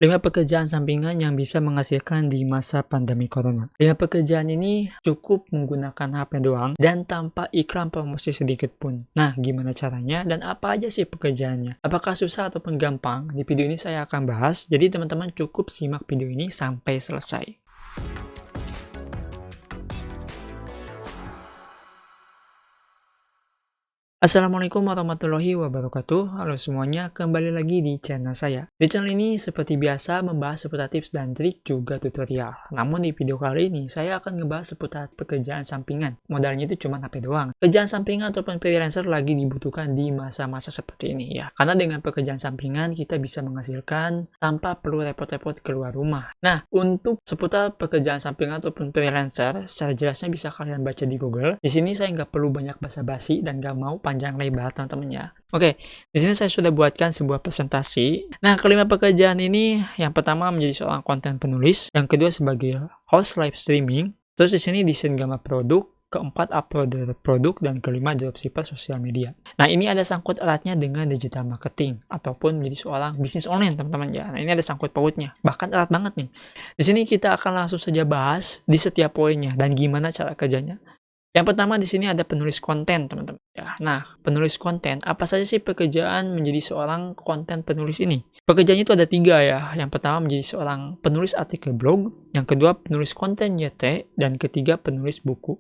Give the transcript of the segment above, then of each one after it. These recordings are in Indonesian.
5 pekerjaan sampingan yang bisa menghasilkan di masa pandemi corona. 5 pekerjaan ini cukup menggunakan HP doang dan tanpa iklan promosi sedikit pun. Nah, gimana caranya dan apa aja sih pekerjaannya? Apakah susah ataupun gampang? Di video ini saya akan bahas, jadi teman-teman cukup simak video ini sampai selesai. Assalamualaikum warahmatullahi wabarakatuh. Halo semuanya, kembali lagi di channel saya. Di channel ini seperti biasa membahas seputar tips dan trik juga tutorial. Namun di video kali ini saya akan ngebahas seputar pekerjaan sampingan. Modalnya itu cuma HP doang. Pekerjaan sampingan ataupun freelancer lagi dibutuhkan di masa-masa seperti ini ya. Karena dengan pekerjaan sampingan kita bisa menghasilkan tanpa perlu repot-repot keluar rumah. Nah, untuk seputar pekerjaan sampingan ataupun freelancer, secara jelasnya bisa kalian baca di Google. Di sini saya nggak perlu banyak basa-basi dan nggak mau panjang lebar teman-teman ya. Oke, di sini saya sudah buatkan sebuah presentasi. Nah, kelima pekerjaan ini yang pertama menjadi seorang konten penulis, yang kedua sebagai host live streaming, terus di sini desain gambar produk, keempat uploader produk, dan kelima dropshipper sosial media. Nah, ini ada sangkut eratnya dengan digital marketing ataupun menjadi seorang bisnis online teman-teman ya. Nah, ini ada sangkut pautnya, bahkan erat banget nih. Di sini kita akan langsung saja bahas di setiap poinnya dan gimana cara kerjanya. Yang pertama di sini ada penulis konten, teman-teman. Ya, nah, penulis konten, apa saja sih pekerjaan menjadi seorang konten penulis ini? Pekerjaannya itu ada 3 ya. Yang pertama menjadi seorang penulis artikel blog, yang kedua penulis konten YT, dan ketiga penulis buku.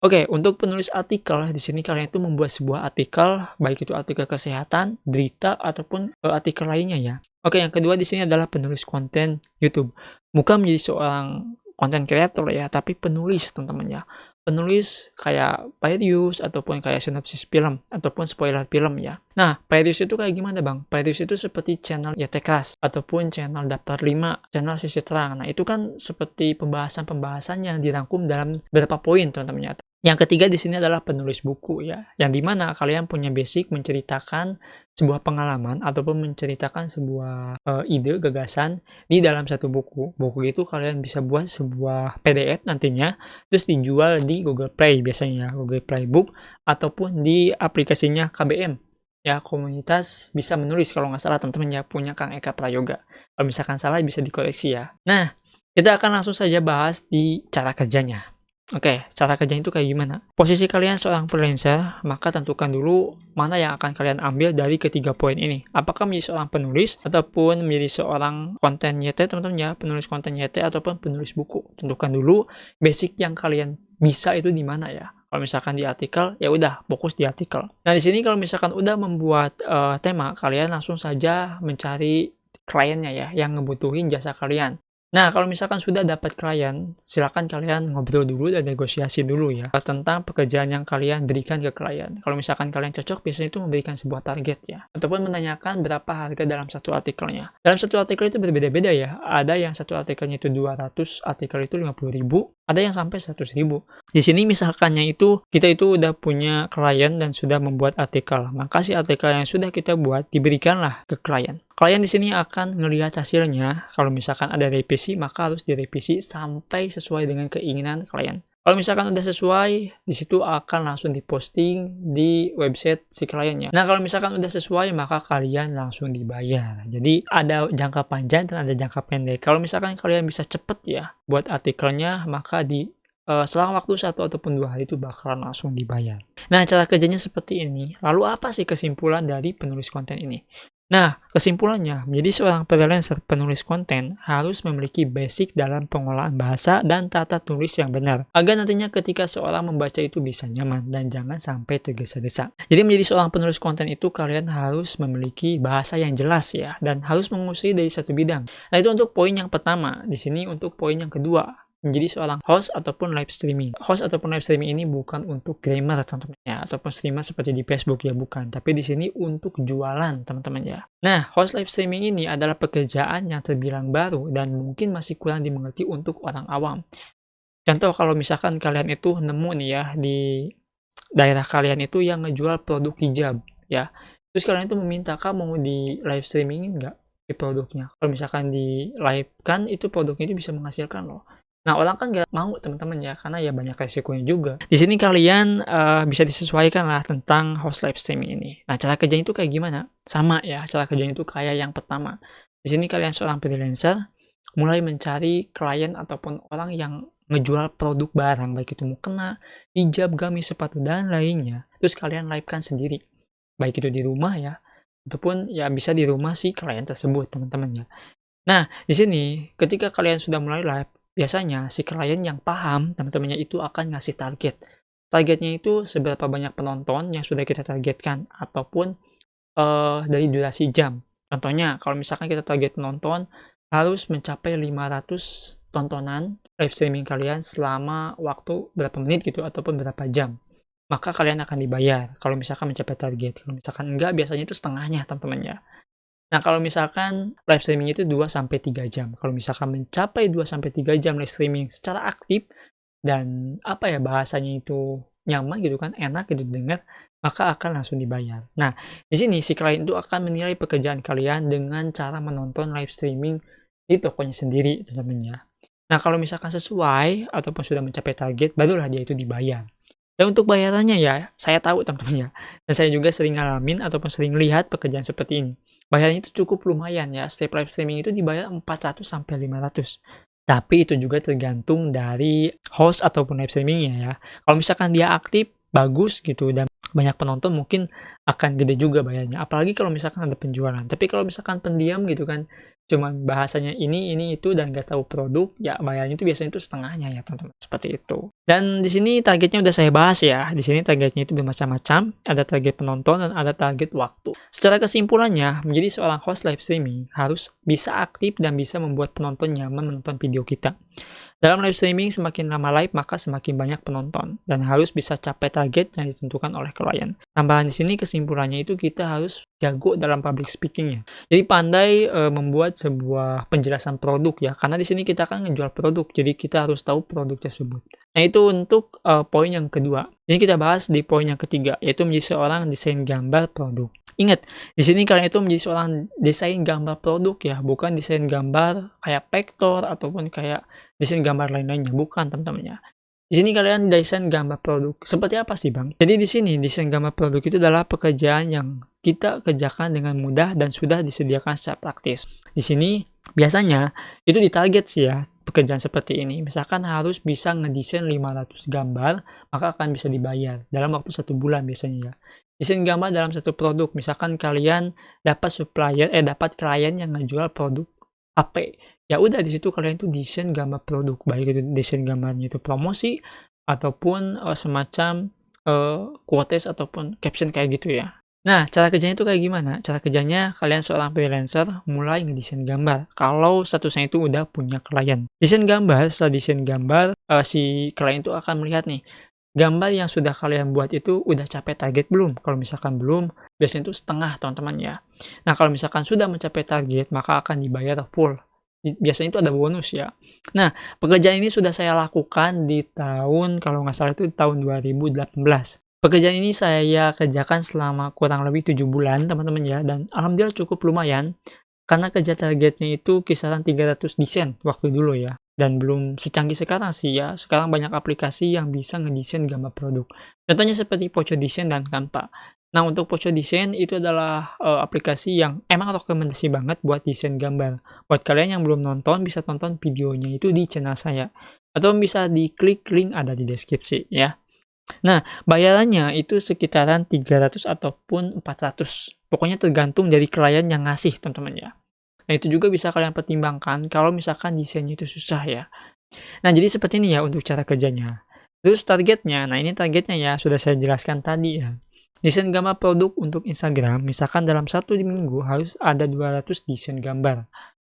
Oke, untuk penulis artikel, di sini kalian itu membuat sebuah artikel, baik itu artikel kesehatan, berita, ataupun artikel lainnya ya. Oke, yang kedua di sini adalah penulis konten YouTube. Bukan menjadi seorang konten kreator ya, tapi penulis teman-teman ya. Penulis kayak previews ataupun kayak sinopsis film ataupun spoiler film ya. Nah, previews itu kayak gimana bang? Previews itu seperti channel YT Class ataupun channel Daftar 5, channel Sisi Terang. Nah, itu kan seperti pembahasan-pembahasan yang dirangkum dalam beberapa poin teman-teman ya. Yang ketiga di sini adalah penulis buku ya, yang dimana kalian punya basic menceritakan sebuah pengalaman ataupun menceritakan sebuah ide, gagasan di dalam satu buku. Buku itu kalian bisa buat sebuah PDF nantinya, terus dijual di Google Play biasanya, Google Play Book, ataupun di aplikasinya KBM. Ya, komunitas bisa menulis kalau nggak salah teman-teman ya, punya Kang Eka Prayoga. Kalau misalkan salah bisa dikoreksi ya. Nah, kita akan langsung saja bahas di cara kerjanya. Oke, cara kerjanya itu kayak gimana? Posisi kalian seorang freelancer, maka tentukan dulu mana yang akan kalian ambil dari ketiga poin ini. Apakah menjadi seorang penulis, ataupun menjadi seorang konten YT, teman-teman ya, penulis konten YT, ataupun penulis buku. Tentukan dulu basic yang kalian bisa itu di mana ya. Kalau misalkan di artikel, ya udah fokus di artikel. Nah, di sini kalau misalkan udah membuat tema, kalian langsung saja mencari kliennya ya, yang ngebutuhin jasa kalian. Nah, kalau misalkan sudah dapat klien, silakan kalian ngobrol dulu dan negosiasi dulu ya tentang pekerjaan yang kalian berikan ke klien. Kalau misalkan kalian cocok, biasanya itu memberikan sebuah target ya, ataupun menanyakan berapa harga dalam satu artikelnya. Dalam satu artikel itu berbeda-beda ya. Ada yang satu artikelnya itu 200, artikel itu 50.000, ada yang sampai 100.000. Di sini misalkannya itu kita itu udah punya klien dan sudah membuat artikel, maka si artikel yang sudah kita buat diberikanlah ke klien. Klien di sini akan melihat hasilnya. Kalau misalkan ada revisi, maka harus direvisi sampai sesuai dengan keinginan klien. Kalau misalkan udah sesuai, di situ akan langsung diposting di website si kliennya. Nah, kalau misalkan udah sesuai, maka kalian langsung dibayar. Jadi ada jangka panjang dan ada jangka pendek. Kalau misalkan kalian bisa cepet ya buat artikelnya, maka di selang waktu 1 ataupun 2 hari itu bakalan langsung dibayar. Nah, cara kerjanya seperti ini. Lalu apa sih kesimpulan dari penulis konten ini? Nah, kesimpulannya, menjadi seorang freelancer penulis konten harus memiliki basic dalam pengolahan bahasa dan tata tulis yang benar, agar nantinya ketika seorang membaca itu bisa nyaman dan jangan sampai tergesa-gesa. Jadi menjadi seorang penulis konten itu kalian harus memiliki bahasa yang jelas ya, dan harus menguasai dari satu bidang. Nah, itu untuk poin yang pertama. Di sini untuk poin yang kedua, menjadi seorang host ataupun live streaming. Host ataupun live streaming ini bukan untuk gamer teman-teman ya, ataupun streamer seperti di Facebook ya, bukan. Tapi di sini untuk jualan teman-teman ya. Nah, host live streaming ini adalah pekerjaan yang terbilang baru dan mungkin masih kurang dimengerti untuk orang awam. Contoh kalau misalkan kalian itu nemu nih ya di daerah kalian itu yang ngejual produk hijab ya. Terus kalian itu meminta, "Kak, mau di live streamingin nggak di produknya?" Kalau misalkan di live kan itu produknya itu bisa menghasilkan loh. Nah, orang kan nggak mau teman-teman ya, karena ya banyak resikonya juga. Di sini kalian bisa disesuaikan lah tentang host live streaming ini. Nah, cara kerjanya itu kayak gimana? Sama ya, cara kerjanya itu kayak yang pertama. Di sini kalian seorang freelancer, mulai mencari klien ataupun orang yang ngejual produk barang, baik itu mukena, hijab, gamis, sepatu, dan lainnya. Terus kalian live-kan sendiri, baik itu di rumah ya, ataupun ya bisa di rumah si klien tersebut, teman-teman ya. Nah, di sini ketika kalian sudah mulai live, biasanya si klien yang paham, teman-temannya itu akan ngasih target. Targetnya itu seberapa banyak penonton yang sudah kita targetkan, ataupun dari durasi jam. Contohnya, kalau misalkan kita target penonton harus mencapai 500 tontonan live streaming kalian selama waktu berapa menit gitu, ataupun berapa jam. Maka kalian akan dibayar kalau misalkan mencapai target. Kalau misalkan enggak, biasanya itu setengahnya, teman-teman ya. Nah, kalau misalkan live streaming itu 2-3 jam. Kalau misalkan mencapai 2-3 jam live streaming secara aktif dan apa ya, bahasanya itu nyaman gitu kan, enak gitu didengar, maka akan langsung dibayar. Nah, di sini si klien itu akan menilai pekerjaan kalian dengan cara menonton live streaming di tokonya sendiri, teman-teman ya. Nah, kalau misalkan sesuai ataupun sudah mencapai target, barulah dia itu dibayar. Dan untuk bayarannya ya, saya tahu teman-teman ya, dan saya juga sering ngalamin ataupun sering lihat pekerjaan seperti ini. Bayarannya itu cukup lumayan ya, setiap live streaming itu dibayar 400-500. Tapi itu juga tergantung dari host ataupun live streamingnya ya. Kalau misalkan dia aktif, bagus gitu, dan banyak penonton, mungkin akan gede juga bayarnya. Apalagi kalau misalkan ada penjualan. Tapi kalau misalkan pendiam gitu kan, cuman bahasanya ini itu dan nggak tahu produk, ya bayarnya itu biasanya itu setengahnya ya teman-teman, seperti itu. Dan di sini targetnya udah saya bahas ya. Di sini targetnya itu bermacam-macam, ada target penonton dan ada target waktu. Secara kesimpulannya, menjadi seorang host live streaming harus bisa aktif dan bisa membuat penonton nyaman menonton video kita. Dalam live streaming, semakin lama live maka semakin banyak penonton dan harus bisa capai target yang ditentukan oleh klien. Tambahan di sini kesimpulannya itu kita harus jago dalam public speakingnya. Jadi pandai membuat sebuah penjelasan produk ya, karena di sini kita akan ngejual produk, jadi kita harus tahu produk tersebut. Nah, itu untuk poin yang kedua. Jadi kita bahas di poin yang ketiga, yaitu menjadi seorang desain gambar produk. Ingat, di sini kalian itu menjadi seorang desain gambar produk ya, bukan desain gambar kayak vektor ataupun kayak desain gambar lain-lainnya, bukan teman-teman ya. Di sini kalian desain gambar produk. Seperti apa sih, Bang? Jadi di sini desain gambar produk itu adalah pekerjaan yang kita kerjakan dengan mudah dan sudah disediakan secara praktis. Di sini biasanya itu ditarget sih ya, pekerjaan seperti ini. Misalkan harus bisa ngedesain 500 gambar, maka akan bisa dibayar dalam waktu 1 bulan biasanya ya. Desain gambar dalam satu produk, misalkan kalian dapat dapat klien yang ngejual produk HP. Ya udah, di situ kalian tuh desain gambar produk, baik itu desain gambarnya itu promosi ataupun semacam quotes ataupun caption kayak gitu ya. Nah, cara kerjanya itu kayak gimana? Cara kerjanya, kalian seorang freelancer mulai ngedesain gambar kalau statusnya itu udah punya klien. Desain gambar, setelah desain gambar, si klien itu akan melihat nih, gambar yang sudah kalian buat itu udah capai target belum? Kalau misalkan belum, biasanya itu setengah teman-teman ya. Nah, kalau misalkan sudah mencapai target, maka akan dibayar full. Biasanya itu ada bonus ya. Nah, pekerjaan ini sudah saya lakukan di tahun, kalau nggak salah itu tahun 2018. Pekerjaan ini saya kerjakan selama kurang lebih 7 bulan teman-teman ya, dan alhamdulillah cukup lumayan. Karena kerja targetnya itu kisaran 300 desain waktu dulu ya. Dan belum secanggih sekarang sih ya. Sekarang banyak aplikasi yang bisa ngedesain gambar produk. Contohnya seperti Poco Design dan Canva. Nah, untuk Poco Design itu adalah aplikasi yang emang rekomendasi banget buat desain gambar. Buat kalian yang belum nonton, bisa tonton videonya itu di channel saya. Atau bisa diklik link ada di deskripsi ya. Nah, bayarannya itu sekitaran 300 ataupun 400. Pokoknya tergantung dari klien yang ngasih, teman-teman ya. Nah, itu juga bisa kalian pertimbangkan kalau misalkan desainnya itu susah ya. Nah, jadi seperti ini ya untuk cara kerjanya. Terus targetnya, nah ini targetnya ya, sudah saya jelaskan tadi ya. Desain gambar produk untuk Instagram, misalkan dalam 1 minggu harus ada 200 desain gambar.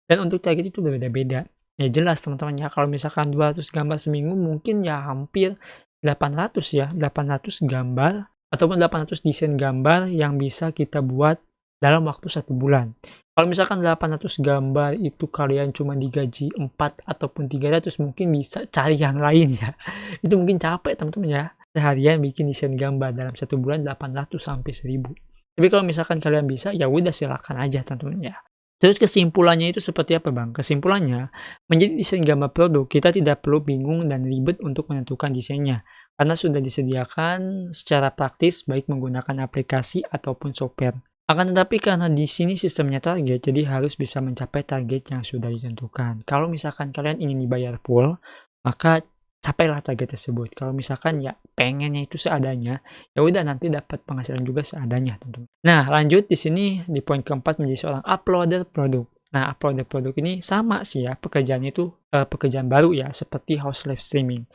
Dan untuk target itu berbeda-beda. Ya jelas teman-teman ya, kalau misalkan 200 gambar seminggu mungkin ya hampir 800 ya, 800 gambar ataupun 800 desain gambar yang bisa kita buat dalam waktu 1 bulan. Kalau misalkan 800 gambar itu kalian cuma digaji 4 ataupun 300, mungkin bisa cari yang lain ya. Itu mungkin capek teman-teman ya. Seharian bikin desain gambar dalam 1 bulan 800 sampai 1000. Tapi kalau misalkan kalian bisa, ya udah silakan aja teman-teman ya. Terus kesimpulannya itu seperti apa, Bang? Kesimpulannya, menjadi desain gambar produk, kita tidak perlu bingung dan ribet untuk menentukan desainnya. Karena sudah disediakan secara praktis baik menggunakan aplikasi ataupun software. Akan tetapi karena di sini sistemnya target, jadi harus bisa mencapai target yang sudah ditentukan. Kalau misalkan kalian ingin dibayar full, maka capailah target tersebut. Kalau misalkan ya pengennya itu seadanya, ya udah nanti dapat penghasilan juga seadanya, teman-teman. Nah, lanjut di sini di poin keempat menjadi seorang uploader produk. Nah, uploader produk ini sama sih ya, pekerjaannya itu pekerjaan baru ya, seperti host live streaming.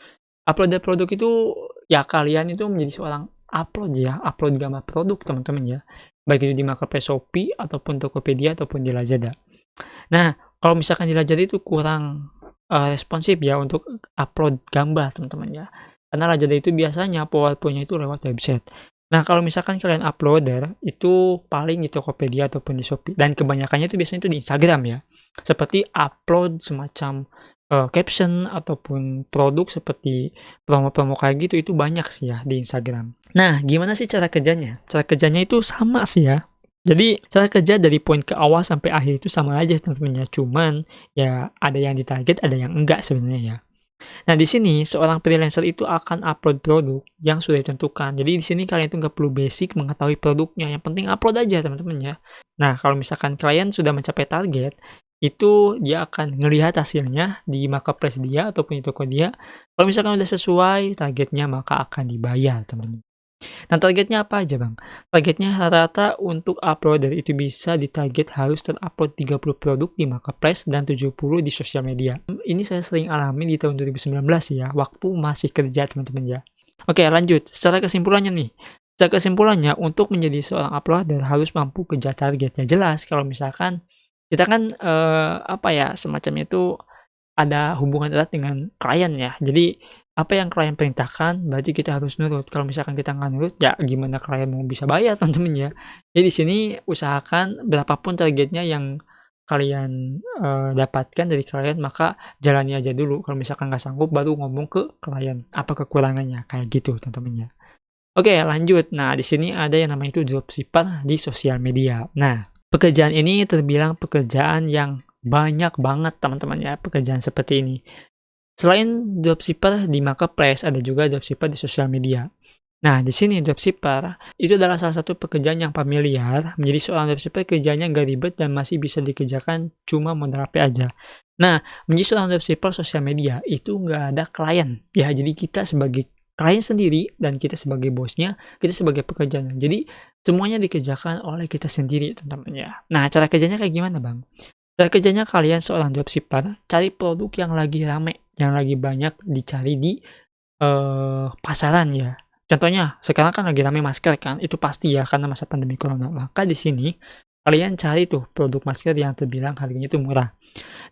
Uploader produk itu ya kalian itu menjadi seorang upload gambar produk, teman-teman ya. Baik itu di marketplace Shopee ataupun Tokopedia ataupun di Lazada. Nah, kalau misalkan di Lazada itu kurang responsif ya untuk upload gambar, teman-teman ya. Karena Lazada itu biasanya PowerPoint-nya itu lewat website. Nah, kalau misalkan kalian uploader itu paling di Tokopedia ataupun di Shopee, dan kebanyakannya itu biasanya itu di Instagram ya. Seperti upload semacam caption ataupun produk seperti promo-promo kayak gitu, itu banyak sih ya di Instagram. Nah, gimana sih cara kerjanya? Cara kerjanya itu sama sih ya. Jadi, cara kerja dari poin ke awal sampai akhir itu sama aja teman-teman ya. Cuman, ya ada yang ditarget, ada yang enggak sebenarnya ya. Nah, di sini seorang freelancer itu akan upload produk yang sudah ditentukan. Jadi, di sini kalian itu nggak perlu basic mengetahui produknya. Yang penting upload aja teman-teman ya. Nah, kalau misalkan klien sudah mencapai target, itu dia akan ngelihat hasilnya di marketplace dia ataupun di toko dia. Kalau misalkan udah sesuai targetnya, maka akan dibayar teman-teman. Nah, targetnya apa aja, Bang? Targetnya rata-rata untuk uploader itu bisa ditarget harus terupload 30 produk di marketplace dan 70 di sosial media. Ini saya sering alami di tahun 2019 ya, waktu masih kerja teman-teman ya. Oke, lanjut. Secara kesimpulannya nih. Secara kesimpulannya, untuk menjadi seorang uploader harus mampu kejar targetnya. Jelas kalau misalkan kita kan apa ya, semacam itu ada hubungan erat dengan klien ya. Jadi apa yang klien perintahkan berarti kita harus nurut. Kalau misalkan kita nggak nurut, ya gimana klien mau bisa bayar teman-teman ya. Jadi di sini usahakan berapapun targetnya yang kalian dapatkan dari klien, maka jalani aja dulu. Kalau misalkan nggak sanggup, baru ngomong ke klien apa kekurangannya, kayak gitu teman-teman ya. Oke, lanjut. Nah, di sini ada yang namanya itu dropshipper di sosial media. Nah, pekerjaan ini terbilang pekerjaan yang banyak banget teman-teman ya, pekerjaan seperti ini. Selain dropshipper di marketplace, ada juga dropshipper di sosial media. Nah, di sini dropshipper itu adalah salah satu pekerjaan yang familiar. Menjadi seorang dropshipper kerjanya nggak ribet dan masih bisa dikerjakan cuma modal HP aja. Nah, menjadi seorang dropshipper sosial media itu nggak ada klien. Ya, jadi kita sebagai klien sendiri dan kita sebagai bosnya, kita sebagai pekerjanya. Jadi, semuanya dikerjakan oleh kita sendiri, teman-teman ya. Nah, cara kerjanya kayak gimana, Bang? Cara kerjanya kalian seorang dropshipper, cari produk yang lagi rame, yang lagi banyak dicari di pasaran ya. Contohnya, sekarang kan lagi rame masker kan, itu pasti ya karena masa pandemi corona. Maka di sini kalian cari tuh produk masker yang terbilang harganya itu murah.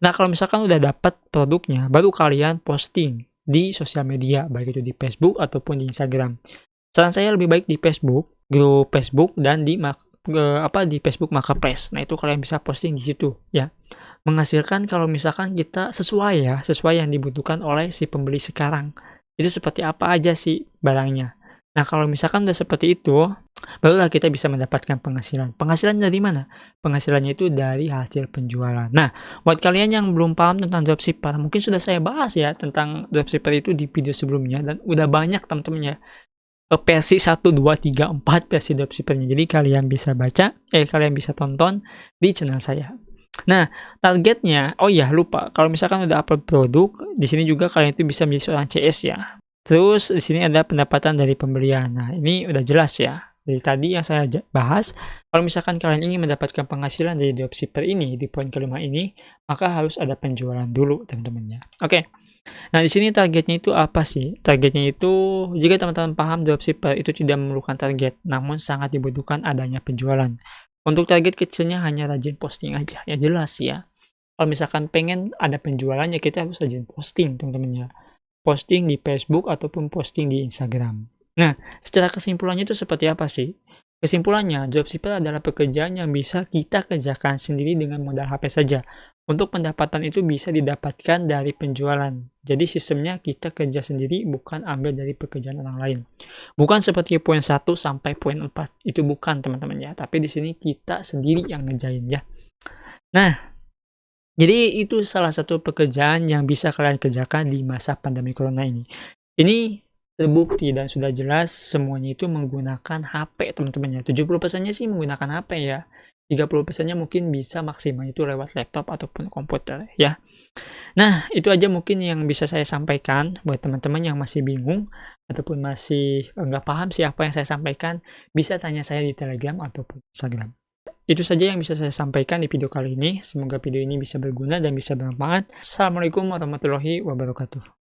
Nah, kalau misalkan udah dapat produknya, baru kalian posting di sosial media, baik itu di Facebook ataupun di Instagram. Saran saya lebih baik di Facebook, grup Facebook dan di Facebook Marketplace. Nah, itu kalian bisa posting di situ ya. Menghasilkan kalau misalkan kita sesuai yang dibutuhkan oleh si pembeli sekarang. Itu seperti apa aja sih barangnya. Nah, kalau misalkan udah seperti itu, barulah kita bisa mendapatkan penghasilan. Penghasilan dari mana? Penghasilannya itu dari hasil penjualan. Nah, buat kalian yang belum paham tentang dropshipper, mungkin sudah saya bahas ya tentang dropshipper itu di video sebelumnya dan udah banyak teman-teman ya. Versi 1, 2, 3, 4 versi dropshippernya. Jadi kalian bisa kalian bisa tonton di channel saya. Nah, targetnya, oh iya lupa, kalau misalkan udah upload produk, di sini juga kalian itu bisa menjadi seorang CS ya. Terus di sini ada pendapatan dari pembelian. Nah, ini udah jelas ya. Dari tadi yang saya bahas, kalau misalkan kalian ingin mendapatkan penghasilan dari dropshipper ini di poin kelima ini, maka harus ada penjualan dulu teman-teman ya. Oke. Nah, di sini targetnya itu apa sih? Targetnya itu, jika teman-teman paham dropshipper itu tidak memerlukan target, namun sangat dibutuhkan adanya penjualan. Untuk target kecilnya hanya rajin posting aja, ya jelas ya. Kalau misalkan pengen ada penjualannya, kita harus rajin posting teman-teman ya. Posting di Facebook ataupun posting di Instagram. Nah, secara kesimpulannya itu seperti apa sih? Kesimpulannya, dropshipper adalah pekerjaan yang bisa kita kerjakan sendiri dengan modal HP saja. Untuk pendapatan itu bisa didapatkan dari penjualan. Jadi sistemnya kita kerja sendiri, bukan ambil dari pekerjaan orang lain. Bukan seperti poin 1 sampai poin 4. Itu bukan teman-teman ya. Tapi di sini kita sendiri yang ngerjain ya. Nah, jadi itu salah satu pekerjaan yang bisa kalian kerjakan di masa pandemi corona ini. Ini terbukti dan sudah jelas semuanya itu menggunakan HP teman-teman ya. 70%-nya sih menggunakan HP ya. 30%-nya mungkin bisa maksimal itu lewat laptop ataupun komputer ya. Nah, itu aja mungkin yang bisa saya sampaikan buat teman-teman yang masih bingung ataupun masih nggak paham sih apa yang saya sampaikan, bisa tanya saya di Telegram ataupun Instagram. Itu saja yang bisa saya sampaikan di video kali ini. Semoga video ini bisa berguna dan bisa bermanfaat. Assalamualaikum warahmatullahi wabarakatuh.